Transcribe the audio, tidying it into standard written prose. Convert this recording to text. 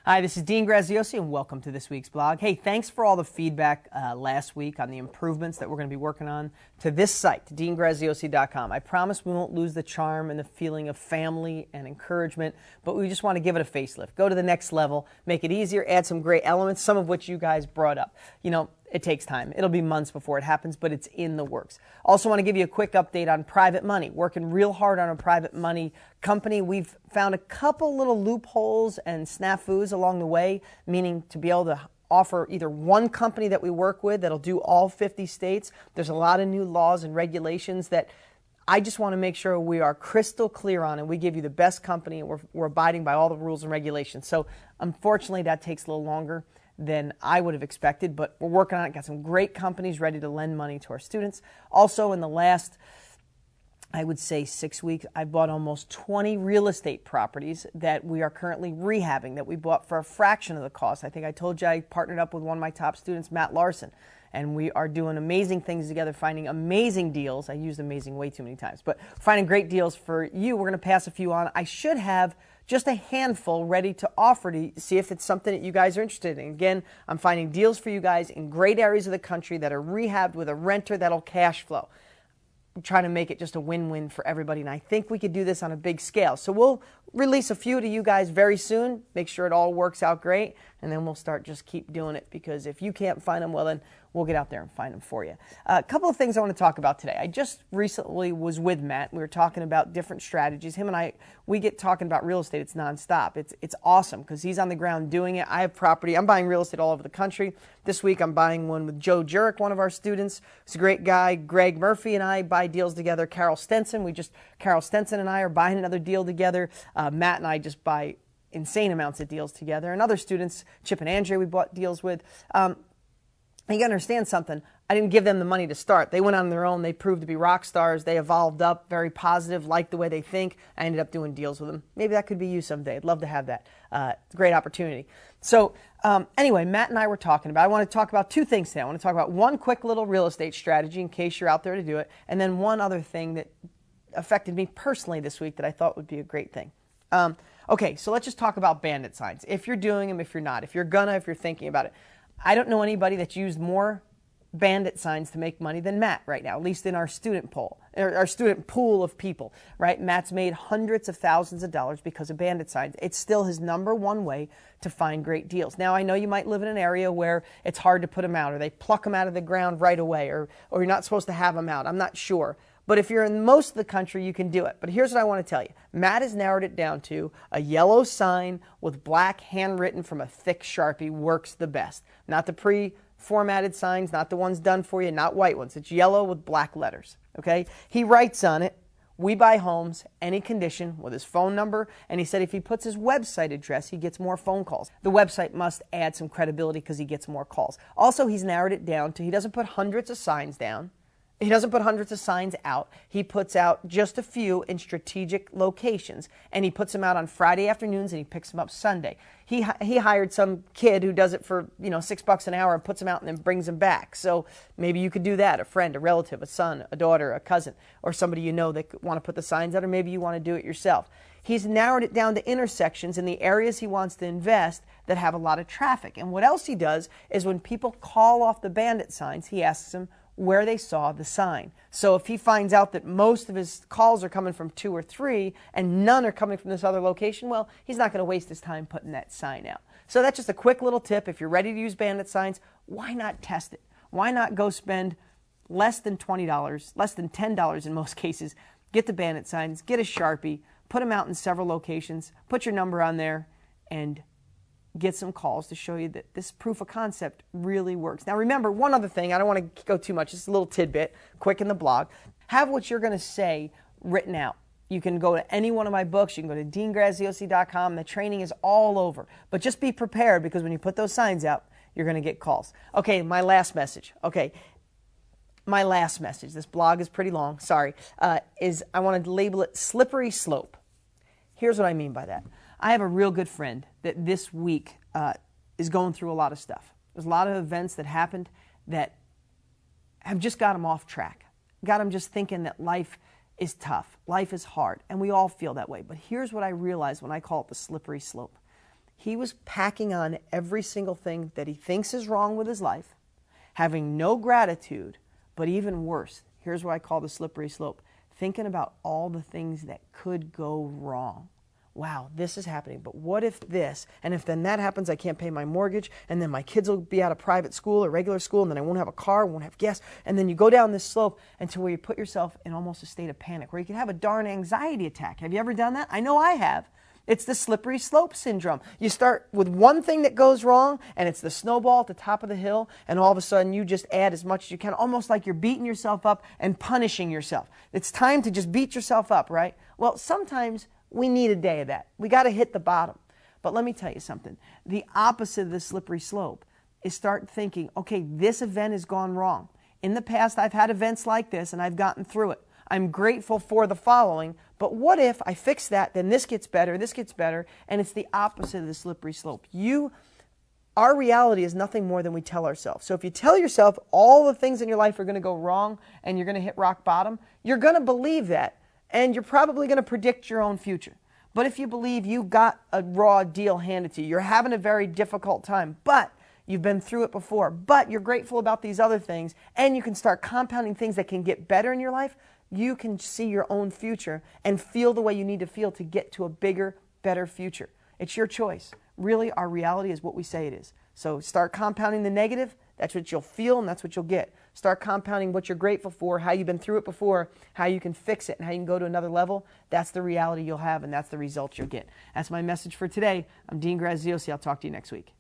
Hi, this is Dean Graziosi, and welcome to this week's blog. Hey, thanks for all the feedback last week on the improvements that we're going to be working on to this site, deangraziosi.com. I promise we won't lose the charm and the feeling of family and encouragement, but we just want to give it a facelift. Go to the next level, make it easier, add some great elements, some of which you guys brought up. You know, it takes time. It'll be months before it happens, but it's in the works. Also want to give you a quick update on private money. Working real hard on a private money company. We've found a couple little loopholes and snafus along the way, meaning to be able to offer either one company that we work with that'll do all 50 states. There's a lot of new laws and regulations that I just want to make sure we are crystal clear on, and we give you the best company, and we're abiding by all the rules and regulations. So unfortunately, that takes a little longer than I would have expected, but we're working on it. Got some great companies ready to lend money to our students. Also, in the last, I would say 6 weeks, I bought almost 20 real estate properties that we are currently rehabbing, that we bought for a fraction of the cost. I think I told you I partnered up with one of my top students, Matt Larson, and we are doing amazing things together, finding amazing deals. I used amazing way too many times, but finding great deals for you. We're going to pass a few on. I should have just a handful ready to offer to see if it's something that you guys are interested in. Again, I'm finding deals for you guys in great areas of the country that are rehabbed with a renter that'll cash flow. I'm trying to make it just a win-win for everybody, and I think we could do this on a big scale. So we'll release a few to you guys very soon, make sure it all works out great, and then we'll start just keep doing it, because if you can't find them, well then we'll get out there and find them for you. A couple of things I want to talk about today. I just recently was with Matt. We were talking about different strategies. Him and I, we get talking about real estate. It's nonstop. It's awesome because he's on the ground doing it. I have property. I'm buying real estate all over the country. This week I'm buying one with Joe Jurek, one of our students. He's a great guy. Greg Murphy and I buy deals together. Carol Stenson and I are buying another deal together. Matt and I just buy insane amounts of deals together. And other students, Chip and Andrea, we bought deals with. You got to understand something. I didn't give them the money to start. They went on their own. They proved to be rock stars. They evolved up, very positive, liked the way they think. I ended up doing deals with them. Maybe that could be you someday. I'd love to have that. It's a great opportunity. So anyway, Matt and I were talking about, I want to talk about two things today. I want to talk about one quick little real estate strategy in case you're out there to do it, and then one other thing that affected me personally this week that I thought would be a great thing. Okay, so let's just talk about bandit signs. If you're doing them, if you're not, if you're thinking about it. I don't know anybody that's used more bandit signs to make money than Matt right now, at least in our student pool, our student pool of people, right? Matt's made hundreds of thousands of dollars because of bandit signs. It's still his #1 way to find great deals. Now, I know you might live in an area where it's hard to put them out, or they pluck them out of the ground right away, or you're not supposed to have them out. I'm not sure. But if you're in most of the country, you can do it. But here's what I want to tell you. Matt has narrowed it down to a yellow sign with black handwritten from a thick Sharpie works the best. Not the pre-formatted signs, not the ones done for you, not white ones. It's yellow with black letters, okay? He writes on it, "We buy homes, any condition," with his phone number, and he said if he puts his website address, he gets more phone calls. The website must add some credibility because he gets more calls. Also, he's narrowed it down to he doesn't put hundreds of signs down. He doesn't put hundreds of signs out. He puts out just a few in strategic locations, and he puts them out on Friday afternoons, and he picks them up Sunday. He hired some kid who does it for $6 an hour and puts them out and then brings them back. So maybe you could do that, a friend, a relative, a son, a daughter, a cousin, or somebody you know that want to put the signs out, or maybe you want to do it yourself. He's narrowed it down to intersections in the areas he wants to invest that have a lot of traffic. And what else he does is when people call off the bandit signs, he asks them where they saw the sign. So if he finds out that most of his calls are coming from 2 or 3 and none are coming from this other location, well, he's not going to waste his time putting that sign out. So that's just a quick little tip. If you're ready to use bandit signs, why not test it? Why not go spend less than $20, less than $10 in most cases, get the bandit signs, get a Sharpie, put them out in several locations, put your number on there, and get some calls to show you that this proof of concept really works. Now remember, one other thing, I don't want to go too much, just a little tidbit, quick in the blog. Have what you're going to say written out. You can go to any one of my books, you can go to deangraziosi.com, the training is all over. But just be prepared, because when you put those signs out, you're going to get calls. Okay, my last message. This blog is pretty long, sorry, is I want to label it slippery slope. Here's what I mean by that. I have a real good friend that this week is going through a lot of stuff. There's a lot of events that happened that have just got him off track, got him just thinking that life is tough, life is hard, and we all feel that way. But here's what I realized when I call it the slippery slope. He was packing on every single thing that he thinks is wrong with his life, having no gratitude, but even worse, here's what I call the slippery slope, thinking about all the things that could go wrong. Wow, this is happening, but what if this? And if then that happens, I can't pay my mortgage, and then my kids will be out of private school or regular school, and then I won't have a car, won't have gas. And then you go down this slope until where you put yourself in almost a state of panic, where you can have a darn anxiety attack. Have you ever done that? I know I have. It's the slippery slope syndrome. You start with one thing that goes wrong, and it's the snowball at the top of the hill, and all of a sudden you just add as much as you can, almost like you're beating yourself up and punishing yourself. It's time to just beat yourself up, right? Well, sometimes we need a day of that. We got to hit the bottom. But let me tell you something. The opposite of the slippery slope is start thinking, okay, this event has gone wrong. In the past, I've had events like this, and I've gotten through it. I'm grateful for the following, but what if I fix that, then this gets better, and it's the opposite of the slippery slope. Our reality is nothing more than we tell ourselves. So if you tell yourself all the things in your life are going to go wrong and you're going to hit rock bottom, you're going to believe that, and you're probably going to predict your own future. But if you believe you got a raw deal handed to you, you're having a very difficult time, but you've been through it before, but you're grateful about these other things, and you can start compounding things that can get better in your life, you can see your own future and feel the way you need to feel to get to a bigger, better future. It's your choice. Really, our reality is what we say it is. So start compounding the negative. That's what you'll feel, and that's what you'll get. Start compounding what you're grateful for, how you've been through it before, how you can fix it, and how you can go to another level. That's the reality you'll have, and that's the results you'll get. That's my message for today. I'm Dean Graziosi. I'll talk to you next week.